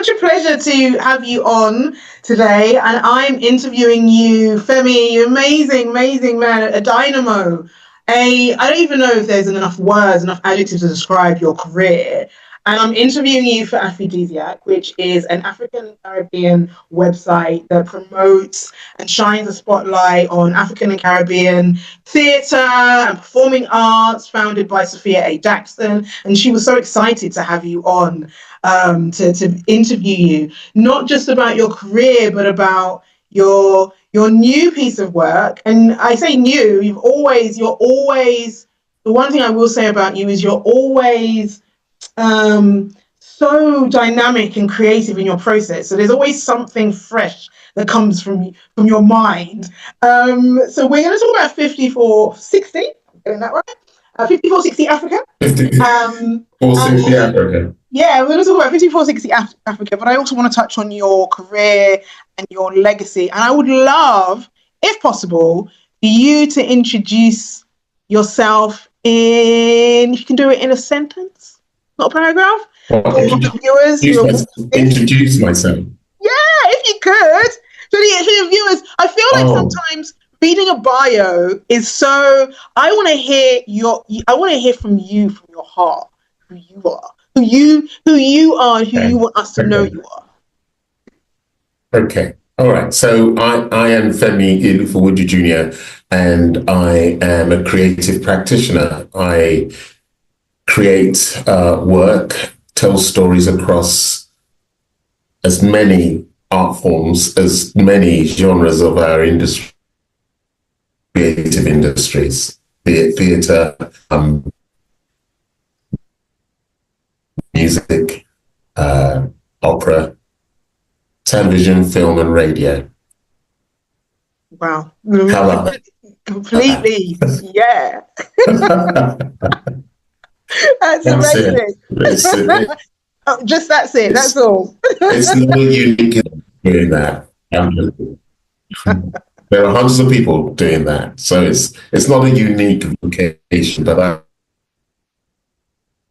such a pleasure to have you on today, and I'm interviewing you, Femi. You're amazing, amazing man, a dynamo. I don't even know if there's enough words, enough adjectives to describe your career. And I'm interviewing you for Aphrodisiac, which is an African Caribbean website that promotes and shines a spotlight on African and Caribbean theatre and performing arts, founded by Sophia A. Jackson. And she was so excited to have you on to interview you, not just about your career, but about your new piece of work. And I say new, you're always, the one thing I will say about you is you're always so dynamic and creative in your process. So there's always something fresh that comes from your mind. So we're going to talk about 5460. I'm getting that right? 5460 Africa. 5460 Africa. Yeah, we're going to talk about 5460 Africa, but I also want to touch on your career and your legacy. And I would love, if possible, for you to introduce yourself if you can do it in a sentence. Not a paragraph. Introduce myself. Yeah, if you could. For the viewers, I feel like sometimes reading a bio is so. I want to hear from you, from your heart, who you are, who you are, who you want us to know you are. Okay. All right. So I am Femi Elufowoju Jr. and I am a creative practitioner. I create work, tell stories across as many art forms, as many genres of our industry, creative industries, be it theatre, music, opera, television, film, and radio. Wow. How about that? Completely. Yeah. That's amazing. Just that's it. That's all. It's not unique in doing that. There are hundreds of people doing that, so it's not a unique vocation, but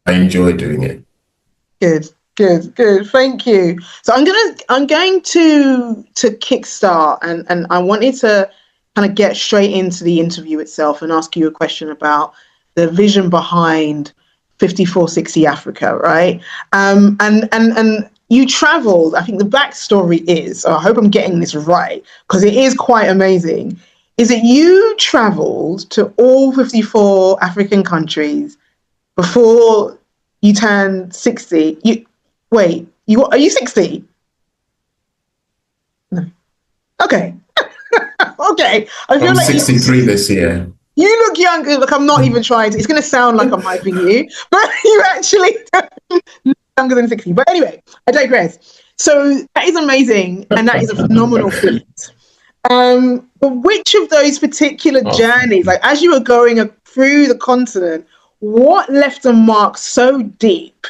I enjoy doing it. Good. Thank you. So I'm going to kickstart, and I wanted to kind of get straight into the interview itself and ask you a question about the vision behind 5460 Africa, right? And you traveled. I think the backstory is, I hope I'm getting this right, because it is quite amazing, is that you traveled to all 54 African countries before you turned 60. Are you 60? No. Okay. Okay. I feel I'm like 63 this year. You look younger. Look, I'm not even trying to. It's going to sound like I'm hyping you, but you actually look younger than 60. But anyway, I digress. So that is amazing, and that is a phenomenal feat. But which of those particular journeys, like as you were going through the continent, what left a mark so deep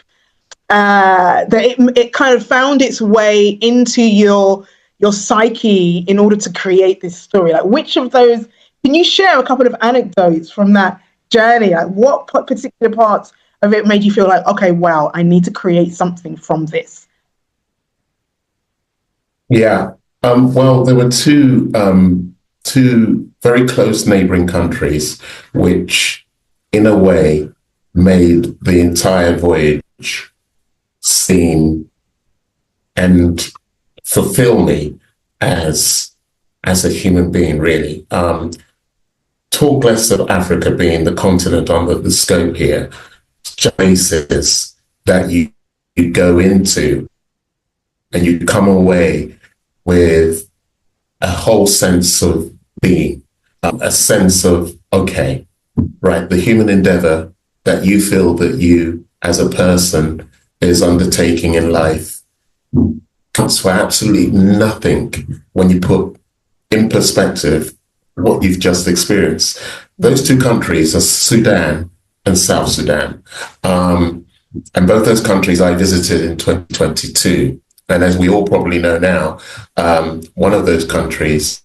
that it kind of found its way into your psyche in order to create this story? Like, which of those? Can you share a couple of anecdotes from that journey? Like, what particular parts of it made you feel like, okay, wow, I need to create something from this? Yeah. Well, there were two very close neighboring countries, which, in a way, made the entire voyage seem and fulfill me as a human being, really. Talk less of Africa being the continent under the scope here, places that you go into and you come away with a whole sense of being, a sense of, okay, right, the human endeavor that you feel that you as a person is undertaking in life counts for absolutely nothing when you put in perspective what you've just experienced. Those two countries are Sudan and South Sudan. And both those countries I visited in 2022. And as we all probably know now, one of those countries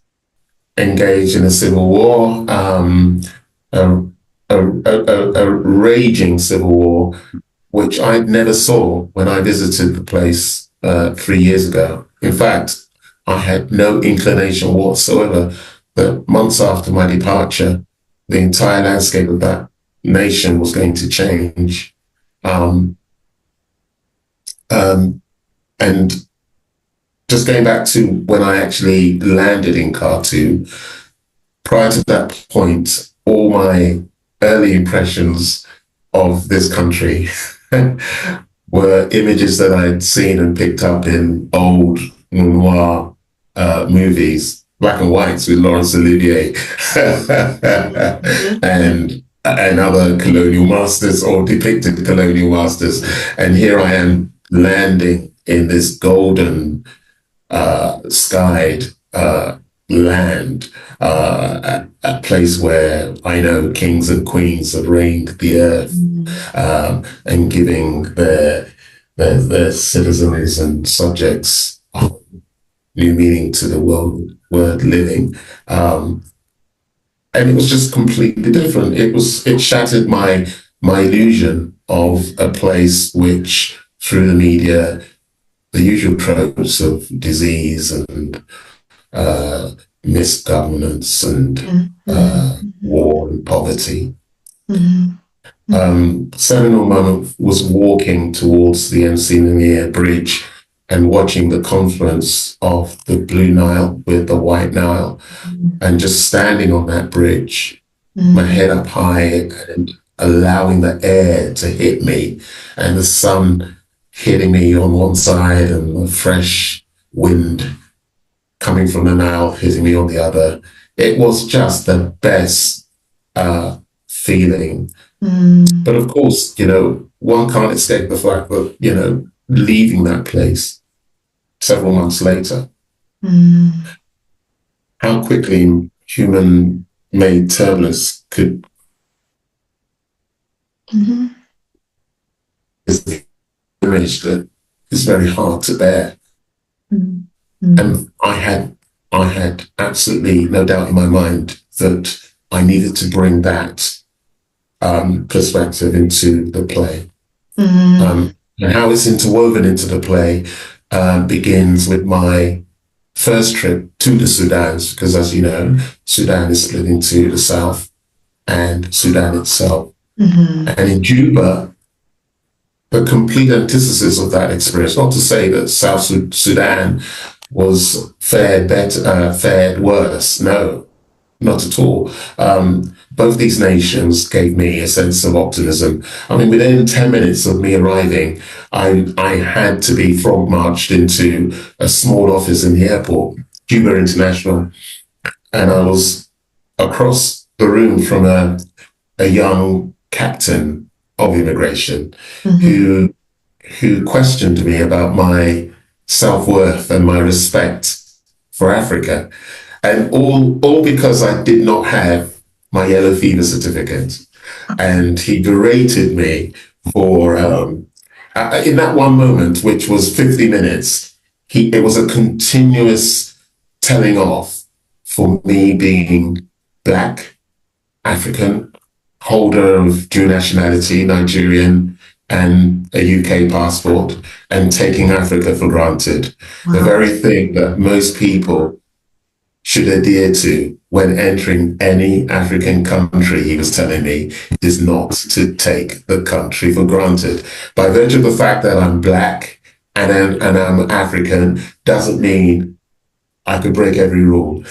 engaged in a civil war, a raging civil war, which I never saw when I visited the place 3 years ago. In fact, I had no inclination whatsoever that months after my departure, the entire landscape of that nation was going to change. Um, and just going back to when I actually landed in Khartoum, prior to that point, all my early impressions of this country were images that I'd seen and picked up in old noir movies, black and whites with Laurence Olivier and other colonial masters or depicted colonial masters. And here I am landing in this golden skied land, a place where I know kings and queens have reigned the earth, and giving their citizens and subjects new meaning to the word living. And it was just completely different. It shattered my illusion of a place which, through the media, the usual tropes of disease and misgovernance and war and poverty. Seminal moment was walking towards the Encinamia Bridge and watching the confluence of the Blue Nile with the White Nile, and just standing on that bridge, my head up high and allowing the air to hit me and the sun hitting me on one side and the fresh wind coming from the Nile hitting me on the other. It was just the best feeling. But of course, one can't escape the fact that, leaving that place several months later, how quickly human-made turbulence could is the image that is very hard to bear. And I had absolutely no doubt in my mind that I needed to bring that perspective into the play. And how it's interwoven into the play begins with my first trip to the Sudans, because as you know, Sudan is split into the South and Sudan itself. And in Juba, the complete antithesis of that experience, not to say that South Sudan was fared worse, no, not at all. Both these nations gave me a sense of optimism. I mean, within 10 minutes of me arriving, I had to be frog marched into a small office in the airport, Juba International, and I was across the room from a young captain of immigration who questioned me about my self-worth and my respect for Africa, and all because I did not have my yellow fever certificate. And he berated me for in that one moment, which was 50 minutes. It was a continuous telling off for me being Black, African, holder of dual nationality, Nigerian, and a UK passport, and taking Africa for granted. The very thing that most people should adhere to when entering any African country, he was telling me, is not to take the country for granted. By virtue of the fact that I'm Black and I'm African, doesn't mean I could break every rule.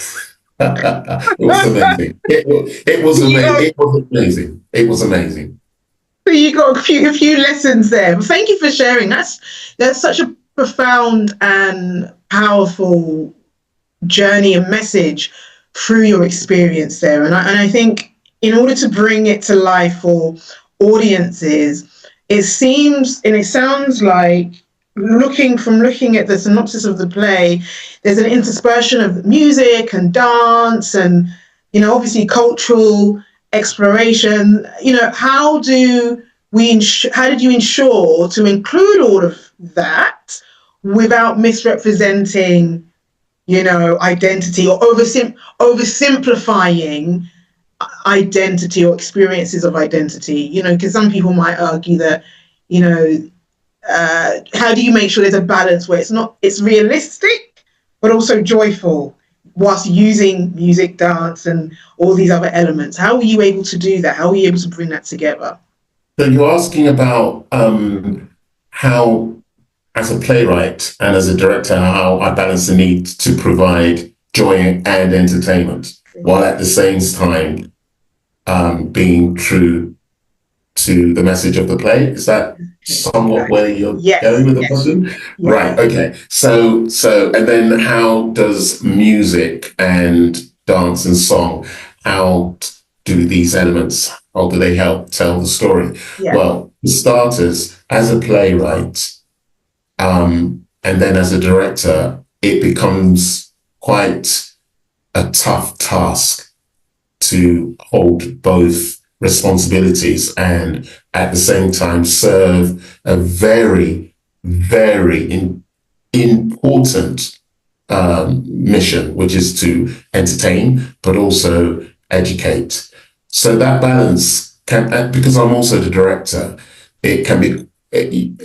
It was amazing. It was amazing. It was amazing. So you got a few lessons there. Thank you for sharing. That's such a profound and powerful journey and message through your experience there. And I think in order to bring it to life for audiences, it seems and it sounds like looking at the synopsis of the play, there's an interspersion of music and dance and, obviously cultural exploration. How did you ensure to include all of that without misrepresenting identity or oversimplifying identity or experiences of identity? Because some people might argue that, how do you make sure there's a balance where it's realistic, but also joyful, whilst using music, dance, and all these other elements? How are you able to do that? How are you able to bring that together? So you're asking about how, as a playwright and as a director, how I balance the need to provide joy and entertainment while at the same time being true to the message of the play. Is that somewhat where you're going with the question? Yes. Right. Okay. So, and then how does music and dance and song, how do these elements, how do they help tell the story? Yeah. Well, for starters, as a playwright, and then as a director, it becomes quite a tough task to hold both responsibilities and at the same time serve a very, very important mission, which is to entertain, but also educate. So that balance can, because I'm also the director, it can be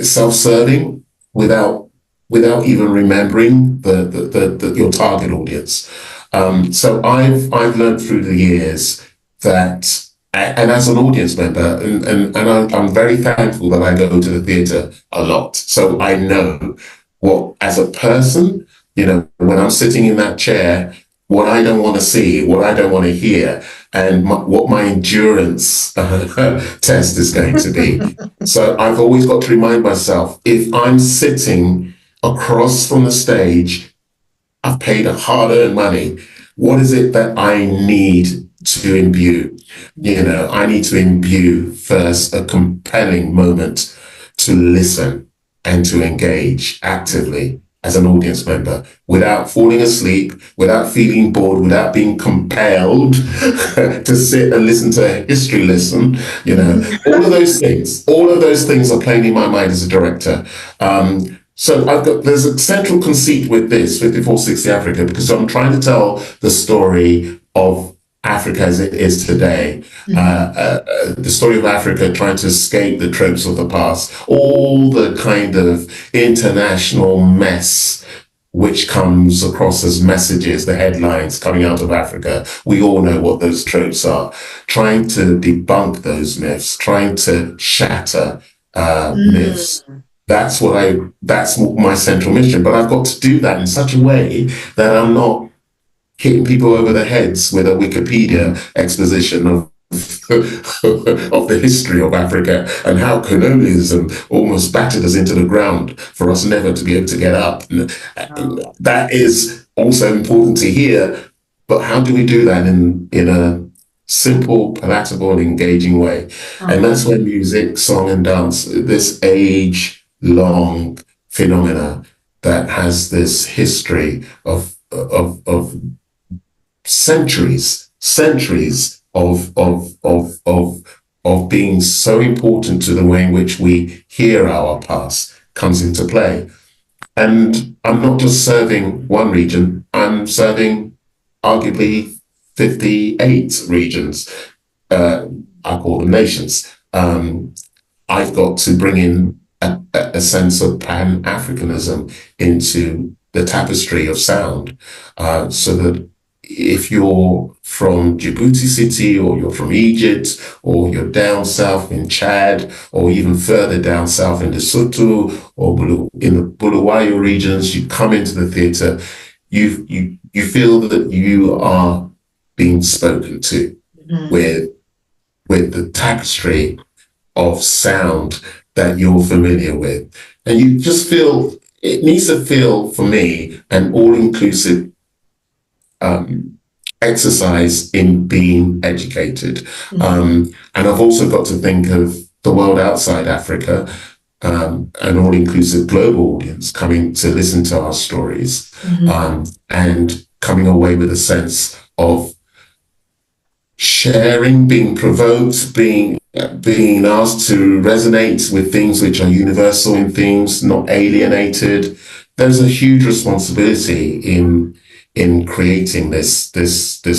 self-serving without even remembering the your target audience. So I've learned through the years that, and as an audience member, and I'm very thankful that I go to the theatre a lot. So I know what, as a person, when I'm sitting in that chair, what I don't want to see, what I don't want to hear, and what my endurance test is going to be. So I've always got to remind myself, if I'm sitting across from the stage, I've paid a hard-earned money. What is it that I need to imbue? I need to imbue first a compelling moment to listen and to engage actively as an audience member without falling asleep, without feeling bored, without being compelled to sit and listen to a history lesson. All of those things are playing in my mind as a director. So there's a central conceit with this 5460 Africa, because I'm trying to tell the story of Africa as it is today. The story of Africa trying to escape the tropes of the past, all the kind of international mess which comes across as messages, the headlines coming out of Africa. We all know what those tropes are. Trying to debunk those myths, trying to shatter myths. That's my central mission. But I've got to do that in such a way that I'm not hitting people over the heads with a Wikipedia exposition of the history of Africa and how colonialism almost battered us into the ground for us never to be able to get up. That is also important to hear, but how do we do that in a simple, palatable, and engaging way? And that's where music, song, and dance, this age-long phenomena that has this history of centuries of being so important to the way in which we hear our past comes into play. And I'm not just serving one region, I'm serving arguably 58 regions. I call them nations. I've got to bring in a sense of Pan-Africanism into the tapestry of sound, so that if you're from Djibouti City, or you're from Egypt, or you're down south in Chad, or even further down south in Lesotho, or in the Bulawayo regions, you come into the theatre, you feel that you are being spoken to with the tapestry of sound that you're familiar with. And you just feel, it needs to feel, for me, an all-inclusive exercise in being educated. And I've also got to think of the world outside Africa, an all-inclusive global audience coming to listen to our stories, and coming away with a sense of sharing, being provoked, being asked to resonate with things which are universal in themes, not alienated. There's a huge responsibility in creating this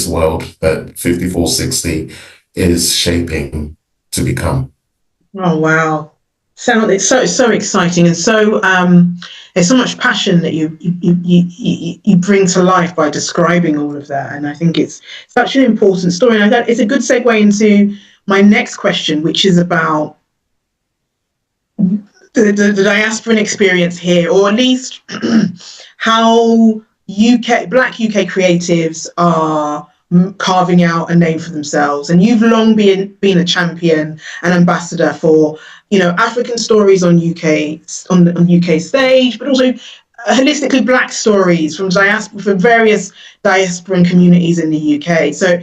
world that 5460 is shaping to become. Oh, wow. It's so exciting, and so there's so much passion that you bring to life by describing all of that, and I think it's such an important story. And I thought it's a good segue into my next question, which is about the diasporan experience here, or at least how Black UK creatives are carving out a name for themselves. And you've long been a champion and ambassador for, African stories on UK stage, but also holistically Black stories from various diasporan communities in the UK. So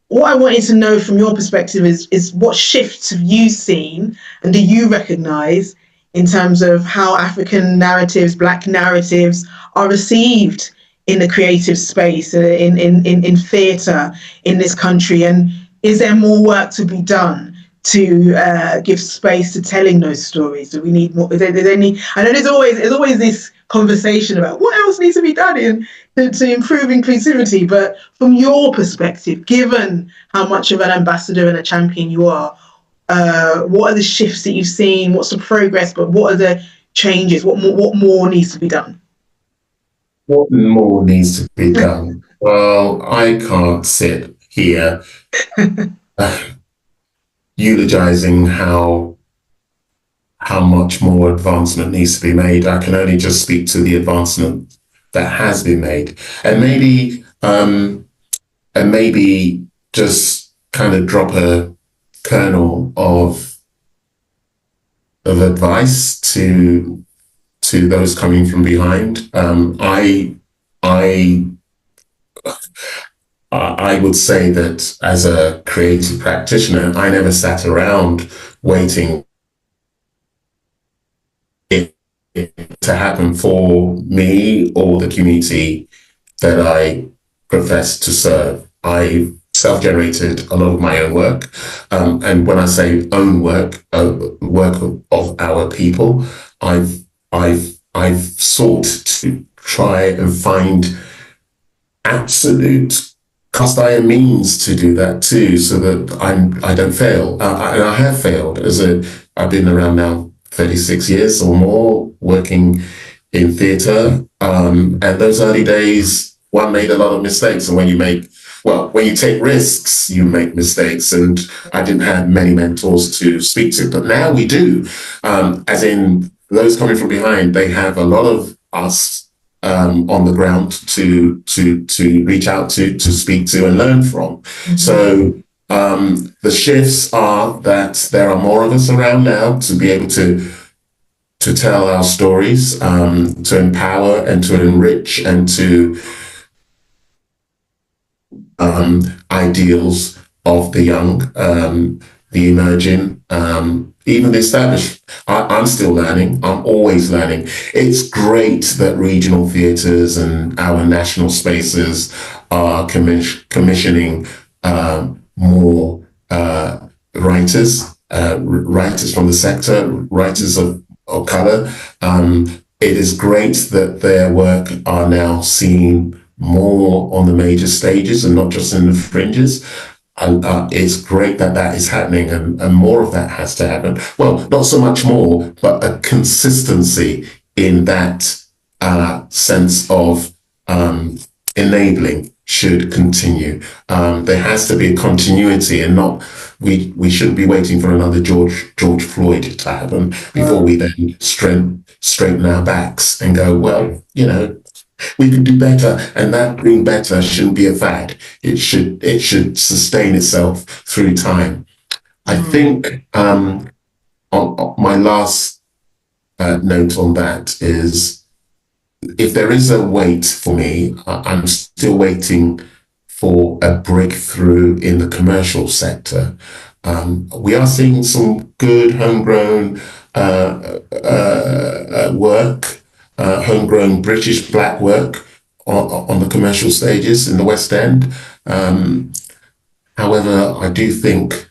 what I wanted to know from your perspective is what shifts have you seen and do you recognise in terms of how African narratives, Black narratives are received in the creative space, in theatre in this country? And is there more work to be done to give space to telling those stories? Do we need more? I know there's always this conversation about what else needs to be done to improve inclusivity, but from your perspective, given how much of an ambassador and a champion you are, what are the shifts that you've seen? What's the progress? But what are the changes? What more needs to be done? What more needs to be done? Well, I can't sit here eulogizing how much more advancement needs to be made. I can only just speak to the advancement that has been made, and maybe just kind of drop a kernel of advice to those coming from behind. I would say that as a creative practitioner, I never sat around waiting it to happen for me or the community that I profess to serve. I self-generated a lot of my own work, and when I say own work, work of our people, I've sought to try and find absolute cast iron means to do that too, so that I don't fail. And I have failed I've been around now 36 years or more working in theatre, and those early days, one made a lot of mistakes. And when you take risks, you make mistakes. And I didn't have many mentors to speak to, but now we do. As in those coming from behind, they have a lot of us on the ground to reach out to speak to and learn from. Mm-hmm. So the shifts are that there are more of us around now to be able to tell our stories, to empower and to enrich and to ideals of the young, the emerging, even the established. I'm still learning. I'm always learning. It's great that regional theatres and our national spaces are commissioning more writers from the sector, writers of colour. It is great that their work are now seen more on the major stages and not just in the fringes. And it's great that is happening, and more of that has to happen. Well, not so much more, but a consistency in that sense of enabling should continue. There has to be a continuity, and not we shouldn't be waiting for another George Floyd to happen before we then straighten our backs and go, well, we can do better, and that being better shouldn't be a fad. It should sustain itself through time. I think on my last note on that is, if there is a wait for me, I'm still waiting for a breakthrough in the commercial sector. We are seeing some good homegrown work. Homegrown British Black work on the commercial stages in the West End. However, I do think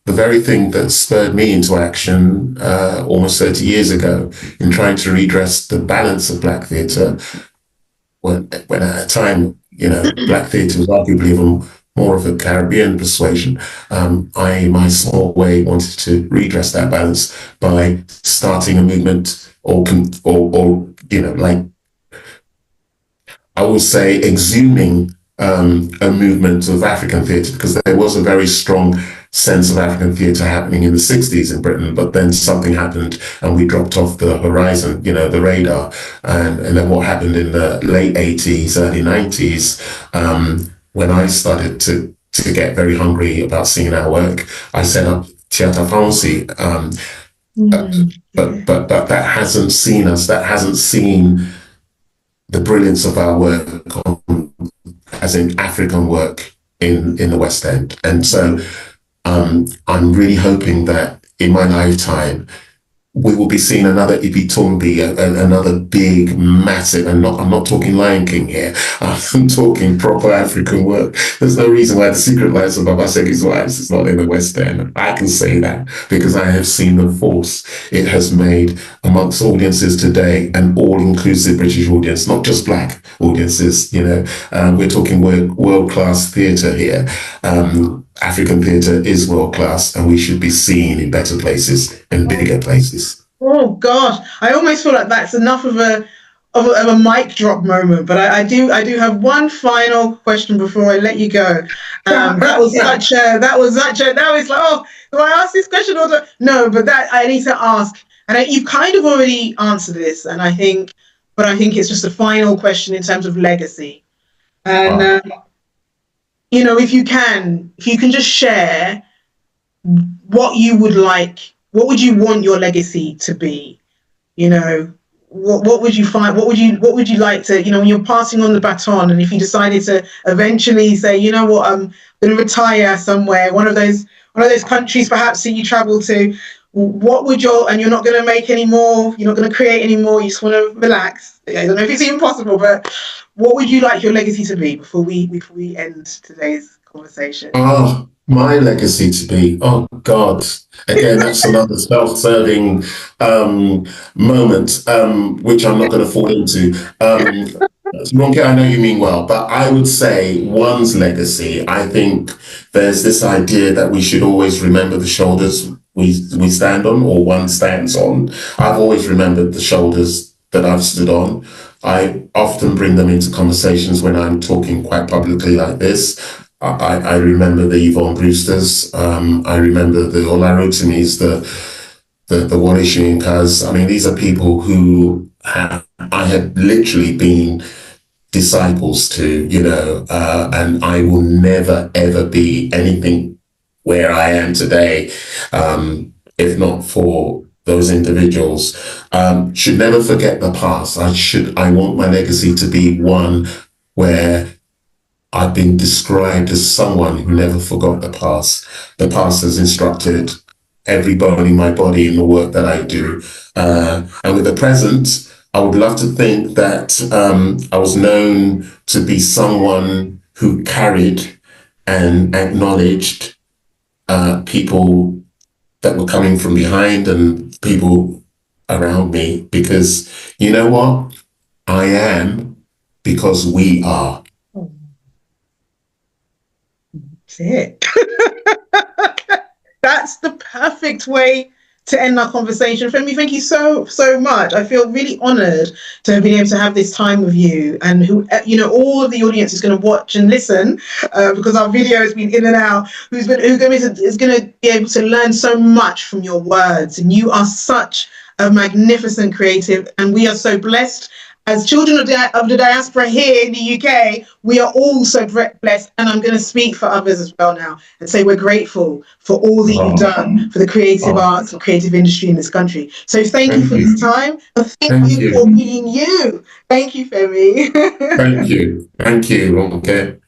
the very thing that spurred me into action almost 30 years ago in trying to redress the balance of Black theatre, when at a time, Black theatre was arguably even more of a Caribbean persuasion. I, in my small way, wanted to redress that balance by starting a movement, or like I would say, exhuming a movement of African theatre, because there was a very strong sense of African theatre happening in the 60s in Britain, but then something happened and we dropped off the horizon, the radar. And then what happened in the late 80s, early 90s, when I started to get very hungry about seeing our work, I set up Theatre Fancy. But that hasn't seen us, that hasn't seen the brilliance of our work as in African work in the West End. And so I'm really hoping that in my lifetime, we will be seeing another Ibitumbi, another big, massive, and I'm not talking Lion King here, I'm talking proper African work. There's no reason why The Secret Lives of Baba SEGI'S Wives is not in the West End. I can say that because I have seen the force it has made amongst audiences today, an all-inclusive British audience, not just Black audiences. We're talking world-class theatre here. African theatre is world-class, and we should be seen in better places and bigger places. Oh gosh, I almost feel like that's enough of a mic drop moment. But I do have one final question before I let you go. That was like, oh, do I ask this question or no? But that I need to ask, and you've kind of already answered this, and I think it's just a final question in terms of legacy, and. Wow. If you can just share what you would like, what would you want your legacy to be? What would you find? What would you like to? When you're passing on the baton, and if you decided to eventually say, you know what, I'm going to retire somewhere, one of those countries perhaps that you travel to. What would and you're not going to make any more, you're not going to create any more, you just want to relax. I don't know if it's even possible, but what would you like your legacy to be before we end today's conversation? Oh, my legacy to be, oh God, again, that's another self-serving moment, which I'm not going to fall into. Ronke, I know you mean well, but I would say one's legacy, I think there's this idea that we should always remember the shoulders we stand on, or one stands on. I've always remembered the shoulders that I've stood on. I often bring them into conversations when I'm talking quite publicly like this. I remember the Yvonne Brewsters. I remember the Rotimi's, the Wale Soyinkas. I mean, these are people who I had literally been disciples to, and I will never, ever be anything where I am today, if not for those individuals. Should never forget the past. I want my legacy to be one where I've been described as someone who never forgot the past. The past has instructed every bone in my body in the work that I do. And with the present, I would love to think that I was known to be someone who carried and acknowledged people that were coming from behind and people around me, because you know what? I am because we are. That's it. That's the perfect way to end our conversation. Femi, thank you so much. I feel really honoured to have been able to have this time with you, and all of the audience is going to watch and listen because our video has been in and out. Is going to be able to learn so much from your words, and you are such a magnificent creative, and we are so blessed. As children of the diaspora here in the UK, we are all so blessed, and I'm going to speak for others as well now and say we're grateful for all that you've done for the creative arts and creative industry in this country. So thank you for this time, and thank you for being you. Thank you, Femi. Thank you, Ronke.